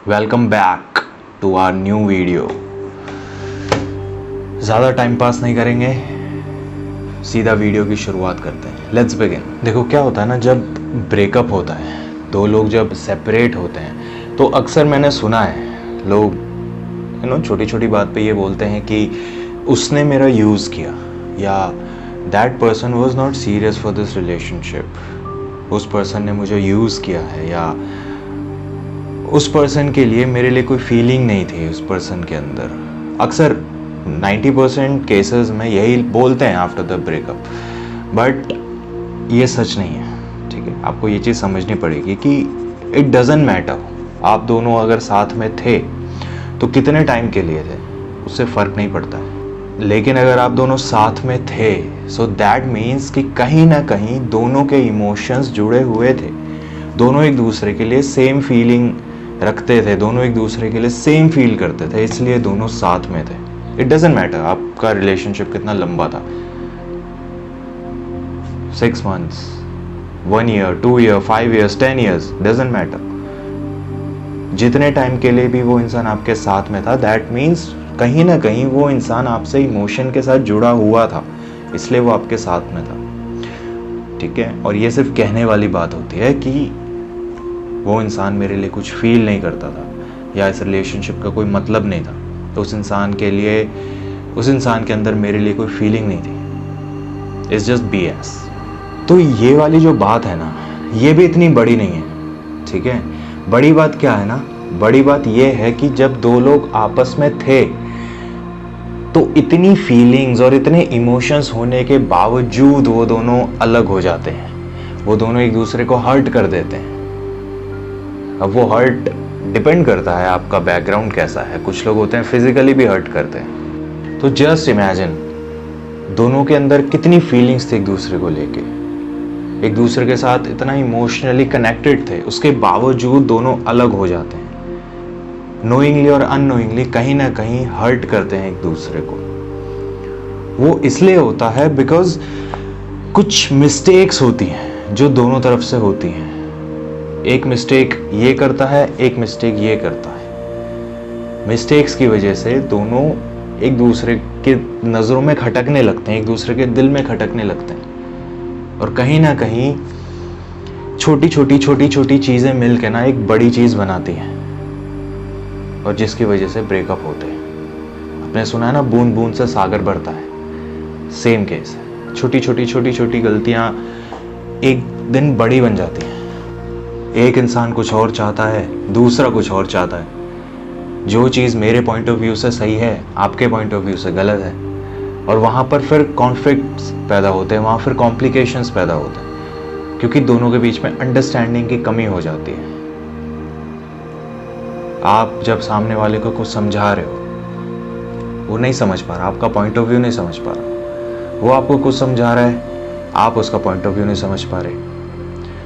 Welcome back to our new video. ज़्यादा time pass नहीं करेंगे, सीधा वीडियो की शुरुआत करते हैं। Let's begin. देखो क्या होता है ना, जब ब्रेकअप होता है, दो लोग जब सेपरेट होते हैं तो अक्सर मैंने सुना है लोग छोटी छोटी बात पे ये बोलते हैं कि उसने मेरा यूज़ किया, या that person was not serious for this relationship, उस पर्सन ने मुझे यूज़ किया है, या उस पर्सन के लिए मेरे लिए कोई फीलिंग नहीं थी उस पर्सन के अंदर। अक्सर 90% केसेस में यही बोलते हैं आफ्टर द ब्रेकअप, बट ये सच नहीं है। ठीक है, आपको ये चीज़ समझनी पड़ेगी कि इट डजेंट मैटर आप दोनों अगर साथ में थे तो कितने टाइम के लिए थे, उससे फ़र्क नहीं पड़ता है। लेकिन अगर आप दोनों साथ में थे, सो दैट मीन्स कि कहीं ना कहीं दोनों के इमोशंस जुड़े हुए थे, दोनों एक दूसरे के लिए सेम फीलिंग रखते थे, दोनों एक दूसरे के लिए सेम फील करते थे, इसलिए दोनों साथ में थे। इट डजेंट मैटर आपका रिलेशनशिप कितना लंबा था, 6 months, 1 year, 2 year, 5 years, 10 years, doesn't matter. जितने टाइम के लिए भी वो इंसान आपके साथ में था, दैट मीन्स कहीं ना कहीं वो इंसान आपसे इमोशन के साथ जुड़ा हुआ था, इसलिए वो आपके साथ में था। ठीक है, और ये सिर्फ कहने वाली बात होती है कि वो इंसान मेरे लिए कुछ फील नहीं करता था, या इस रिलेशनशिप का कोई मतलब नहीं था, तो उस इंसान के लिए, उस इंसान के अंदर मेरे लिए कोई फीलिंग नहीं थी। It's just BS। तो ये वाली जो बात है ना, ये भी इतनी बड़ी नहीं है। ठीक है, बड़ी बात क्या है ना, बड़ी बात ये है कि जब दो लोग आपस में थे तो इतनी फीलिंग्स और इतने इमोशंस होने के बावजूद वो दोनों अलग हो जाते हैं, वो दोनों एक दूसरे को हर्ट कर देते हैं। अब वो हर्ट डिपेंड करता है आपका बैकग्राउंड कैसा है, कुछ लोग होते हैं फिजिकली भी हर्ट करते हैं। तो जस्ट इमेजिन दोनों के अंदर कितनी फीलिंग्स थी एक दूसरे को लेके, एक दूसरे के साथ इतना इमोशनली कनेक्टेड थे, उसके बावजूद दोनों अलग हो जाते हैं। नोइंगली और अननोइंगली कहीं ना कहीं हर्ट करते हैं एक दूसरे को। वो इसलिए होता है बिकॉज कुछ मिस्टेक्स होती हैं जो दोनों तरफ से होती हैं। एक मिस्टेक ये करता है, एक मिस्टेक ये करता है। मिस्टेक्स की वजह से दोनों एक दूसरे के नज़रों में खटकने लगते हैं, एक दूसरे के दिल में खटकने लगते हैं, और कहीं ना कहीं छोटी छोटी चीज़ें मिल के ना एक बड़ी चीज़ बनाती हैं, और जिसकी वजह से ब्रेकअप होते हैं। आपने सुना है ना, बूंद बूंद से सागर भरता है। सेम केस है, छोटी छोटी गलतियाँ एक दिन बड़ी बन जाती हैं। एक इंसान कुछ और चाहता है, दूसरा कुछ और चाहता है। जो चीज़ मेरे पॉइंट ऑफ व्यू से सही है, आपके पॉइंट ऑफ व्यू से गलत है, और वहाँ पर फिर कॉन्फ्लिक्ट्स पैदा होते हैं, वहाँ फिर कॉम्प्लिकेशंस पैदा होते हैं, क्योंकि दोनों के बीच में अंडरस्टैंडिंग की कमी हो जाती है। आप जब सामने वाले को कुछ समझा रहे हो, वो नहीं समझ पा रहा, आपका पॉइंट ऑफ व्यू नहीं समझ पा रहा, वो आपको कुछ समझा रहा है, आप उसका पॉइंट ऑफ व्यू नहीं समझ पा रहे,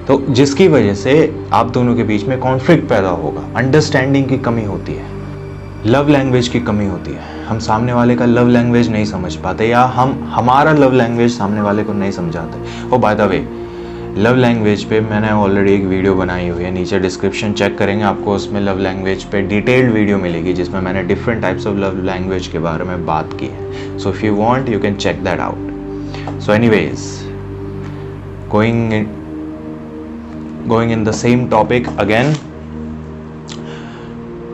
तो जिसकी वजह से आप दोनों के बीच में कॉन्फ्लिक्ट पैदा होगा। अंडरस्टैंडिंग की कमी होती है, लव लैंग्वेज की कमी होती है। हम सामने वाले का लव लैंग्वेज नहीं समझ पाते, या हम हमारा लव लैंग्वेज सामने वाले को नहीं समझाते। और by the way, love language पे मैंने ऑलरेडी एक वीडियो बनाई हुई है, नीचे डिस्क्रिप्शन चेक करेंगे, आपको उसमें लव लैंग्वेज पे डिटेल्ड वीडियो मिलेगी, जिसमें मैंने different types of love language के बारे में बात की है। So if you want you can check that out. So anyways, going in the same topic again,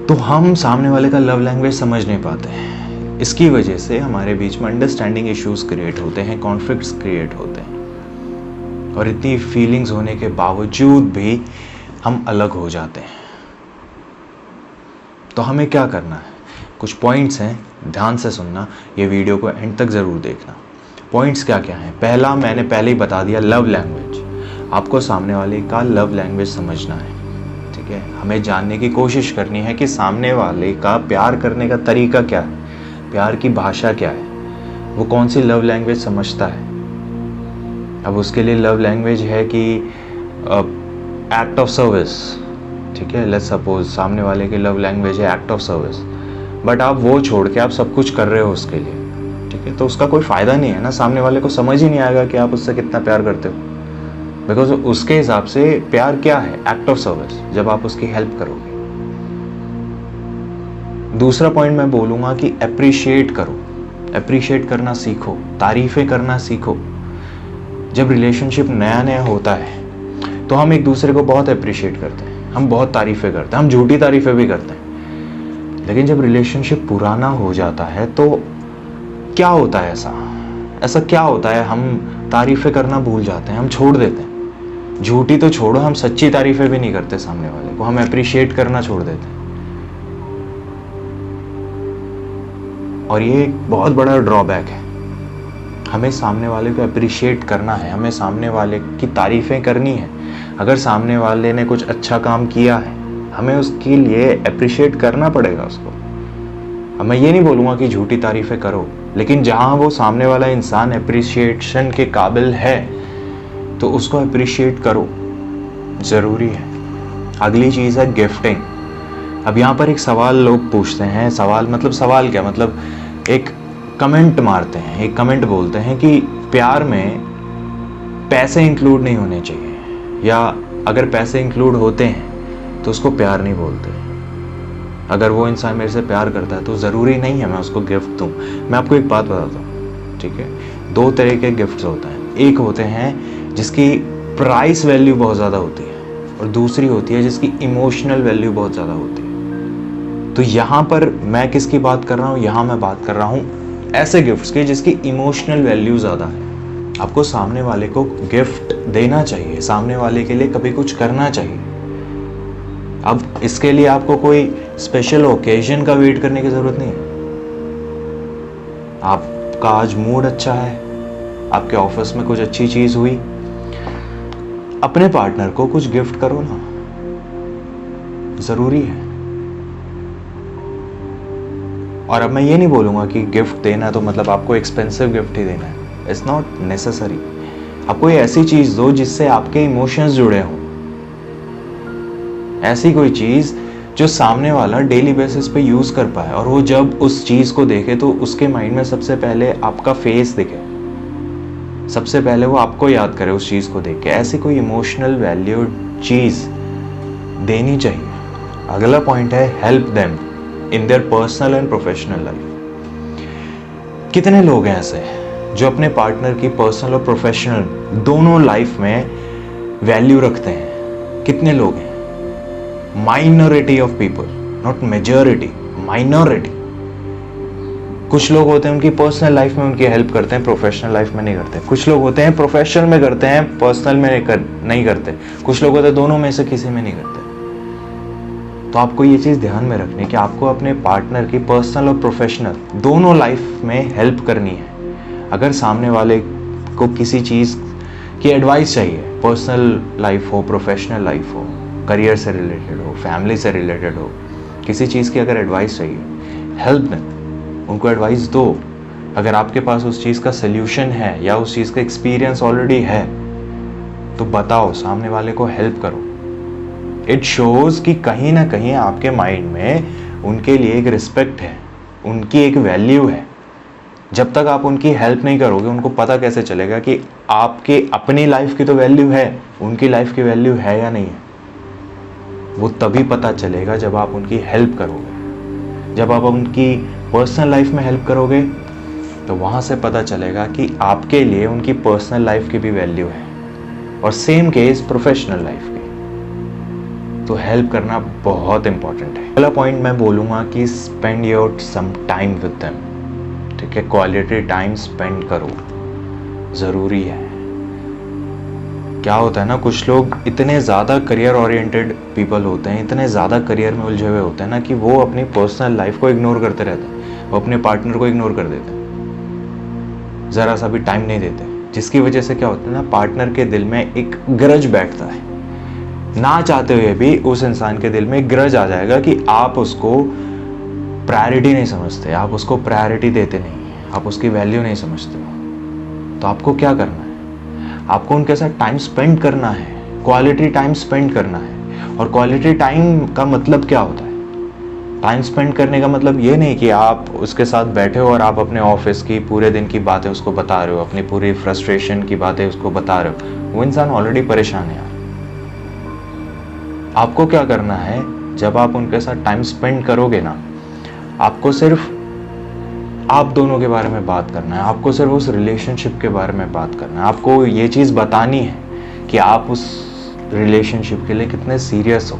तो हम सामने वाले का लव लैंग्वेज समझ नहीं पाते हैं। इसकी वजह से हमारे बीच में अंडरस्टैंडिंग इश्यूज क्रिएट होते हैं, कॉन्फ्लिक्ट्स क्रिएट होते हैं, और इतनी फीलिंग्स होने के बावजूद भी हम अलग हो जाते हैं। तो हमें क्या करना है, कुछ पॉइंट्स हैं, ध्यान से सुनना, ये वीडियो को एंड तक ज़रूर देखना। पॉइंट्स क्या क्या हैं? पहला मैंने पहले ही बता दिया, लव लैंग्वेज। आपको सामने वाले का लव लैंग्वेज समझना है। ठीक है, हमें जानने की कोशिश करनी है कि सामने वाले का प्यार करने का तरीका क्या है, प्यार की भाषा क्या है, वो कौन सी लव लैंग्वेज समझता है। अब उसके लिए लव लैंग्वेज है कि एक्ट ऑफ सर्विस। ठीक है, लेट्स सपोज सामने वाले की लव लैंग्वेज है एक्ट ऑफ सर्विस, बट आप वो छोड़ के आप सब कुछ कर रहे हो उसके लिए। ठीक है, तो उसका कोई फ़ायदा नहीं है ना, सामने वाले को समझ ही नहीं आएगा कि आप उससे कितना प्यार करते हो, बिकॉज उसके हिसाब से प्यार क्या है, एक्ट ऑफ सर्विस, जब आप उसकी हेल्प करोगे। दूसरा पॉइंट मैं बोलूँगा कि अप्रिशिएट करो, अप्रिशिएट करना सीखो, तारीफ़ें करना सीखो। जब रिलेशनशिप नया नया होता है तो हम एक दूसरे को बहुत अप्रिशिएट करते हैं, हम बहुत तारीफ़ें करते हैं, हम झूठी तारीफ़ें भी करते हैं। लेकिन जब रिलेशनशिप पुराना हो जाता है तो क्या होता है, ऐसा क्या होता है, हम तारीफ़ें करना भूल जाते हैं, हम छोड़ देते हैं। झूठी तो छोड़ो, हम सच्ची तारीफ़ें भी नहीं करते सामने वाले को, हम अप्रिशिएट करना छोड़ देते हैं। और ये एक बहुत बड़ा ड्रॉबैक है। हमें सामने वाले को अप्रिशिएट करना है, हमें सामने वाले की तारीफ़ें करनी है। अगर सामने वाले ने कुछ अच्छा काम किया है, हमें उसके लिए अप्रिशिएट करना पड़ेगा उसको। अब मैं ये नहीं बोलूँगा कि झूठी तारीफ़ें करो, लेकिन जहाँ वो सामने वाला इंसान अप्रिशिएशन के काबिल है तो उसको अप्रिशिएट करो, ज़रूरी है। अगली चीज़ है गिफ्टिंग। अब यहाँ पर एक सवाल लोग पूछते हैं, सवाल क्या मतलब, एक कमेंट मारते हैं, एक कमेंट बोलते हैं कि प्यार में पैसे इंक्लूड नहीं होने चाहिए, या अगर पैसे इंक्लूड होते हैं तो उसको प्यार नहीं बोलते। अगर वो इंसान मेरे से प्यार करता है तो ज़रूरी नहीं है मैं उसको गिफ्ट दूँ। मैं आपको एक बात बताता हूँ, ठीक है, दो तरह के गिफ्ट्स होते हैं। एक होते हैं जिसकी प्राइस वैल्यू बहुत ज़्यादा होती है, और दूसरी होती है जिसकी इमोशनल वैल्यू बहुत ज़्यादा होती है। तो यहाँ पर मैं किसकी बात कर रहा हूँ, यहाँ मैं बात कर रहा हूँ ऐसे गिफ्ट्स की जिसकी इमोशनल वैल्यू ज़्यादा है। आपको सामने वाले को गिफ्ट देना चाहिए, सामने वाले के लिए कभी कुछ करना चाहिए। अब इसके लिए आपको कोई स्पेशल ओकेजन का वेट करने की ज़रूरत नहीं है। आपका आज मूड अच्छा है, आपके ऑफिस में कुछ अच्छी चीज़ हुई, अपने पार्टनर को कुछ गिफ्ट करो ना, ज़रूरी है। और अब मैं ये नहीं बोलूँगा कि गिफ्ट देना तो मतलब आपको एक्सपेंसिव गिफ्ट ही देना है, इट्स नॉट नेसेसरी। आप कोई ऐसी चीज़ दो जिससे आपके इमोशंस जुड़े हों, ऐसी कोई चीज़ जो सामने वाला डेली बेसिस पे यूज़ कर पाए, और वो जब उस चीज़ को देखे तो उसके माइंड में सबसे पहले आपका फेस दिखे, सबसे पहले वो आपको याद करे उस चीज़ को देख के। ऐसी कोई इमोशनल वैल्यूड चीज़ देनी चाहिए। अगला पॉइंट है help them in their personal and professional life. कितने लोग हैं ऐसे जो अपने पार्टनर की पर्सनल और प्रोफेशनल दोनों लाइफ में वैल्यू रखते हैं? कितने लोग हैं? Minority of people, not majority, minority. कुछ लोग होते हैं उनकी पर्सनल लाइफ में उनकी हेल्प करते हैं, प्रोफेशनल लाइफ में नहीं करते। कुछ लोग होते हैं प्रोफेशनल में करते हैं, पर्सनल में नहीं करते। कुछ लोग होते हैं दोनों में से किसी में नहीं करते। तो आपको ये चीज़ ध्यान में रखनी है कि आपको अपने पार्टनर की पर्सनल और प्रोफेशनल दोनों लाइफ में हेल्प करनी है। अगर सामने वाले को किसी चीज़ की एडवाइस चाहिए, पर्सनल लाइफ हो, प्रोफेशनल लाइफ हो, करियर से रिलेटेड हो, फैमिली से रिलेटेड हो, किसी चीज़ की अगर एडवाइस चाहिए, हेल्प देम, उनको एडवाइस दो। अगर आपके पास उस चीज़ का सल्यूशन है या उस चीज़ का एक्सपीरियंस ऑलरेडी है तो बताओ, सामने वाले को हेल्प करो। इट शोज़ कि कहीं ना कहीं आपके माइंड में उनके लिए एक रिस्पेक्ट है, उनकी एक वैल्यू है। जब तक आप उनकी हेल्प नहीं करोगे, उनको पता कैसे चलेगा कि आपके अपनी लाइफ की तो वैल्यू है, उनकी लाइफ की वैल्यू है या नहीं है? वो तभी पता चलेगा जब आप उनकी हेल्प करोगे। जब आप उनकी पर्सनल लाइफ में हेल्प करोगे तो वहाँ से पता चलेगा कि आपके लिए उनकी पर्सनल लाइफ की भी वैल्यू है, और सेम केस प्रोफेशनल लाइफ की। तो हेल्प करना बहुत इंपॉर्टेंट है। अगला पॉइंट मैं बोलूँगा कि spend your some time with them. ठीक है, क्वालिटी टाइम स्पेंड करो, ज़रूरी है। क्या होता है ना, कुछ लोग इतने ज़्यादा करियर ओरिएंटेड पीपल होते हैं, इतने ज़्यादा करियर में उलझे हुए होते हैं ना कि वो अपनी पर्सनल लाइफ को इग्नोर करते रहते हैं, वो अपने पार्टनर को इग्नोर कर देते हैं, ज़रा सा भी टाइम नहीं देते। जिसकी वजह से क्या होता है ना, पार्टनर के दिल में एक ग्रज बैठता है। ना चाहते हुए भी उस इंसान के दिल में एक ग्रज आ जाएगा कि आप उसको प्रायोरिटी नहीं समझते, आप उसको प्रायोरिटी देते नहीं, आप उसकी वैल्यू नहीं समझते हो। तो आपको क्या करना है? आपको उनके साथ टाइम स्पेंड करना है, क्वालिटी टाइम स्पेंड करना है। और क्वालिटी टाइम का मतलब क्या होता है? टाइम स्पेंड करने का मतलब ये नहीं कि आप उसके साथ बैठे हो और आप अपने ऑफिस की पूरे दिन की बातें उसको बता रहे हो, अपनी पूरी फ्रस्ट्रेशन की बातें उसको बता रहे हो। वो इंसान ऑलरेडी परेशान है यार। आपको क्या करना है, जब आप उनके साथ टाइम स्पेंड करोगे ना, आपको सिर्फ आप दोनों के बारे में बात करना है, आपको सिर्फ उस रिलेशनशिप के बारे में बात करना है, आपको ये चीज़ बतानी है कि आप उस रिलेशनशिप के लिए कितने सीरियस हो,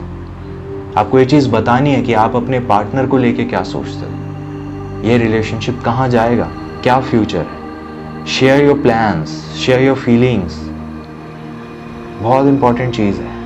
आपको ये चीज़ बतानी है कि आप अपने पार्टनर को लेके क्या सोचते हो, ये रिलेशनशिप कहाँ जाएगा, क्या फ्यूचर है। Share your plans, share your feelings, बहुत इंपॉर्टेंट चीज़ है।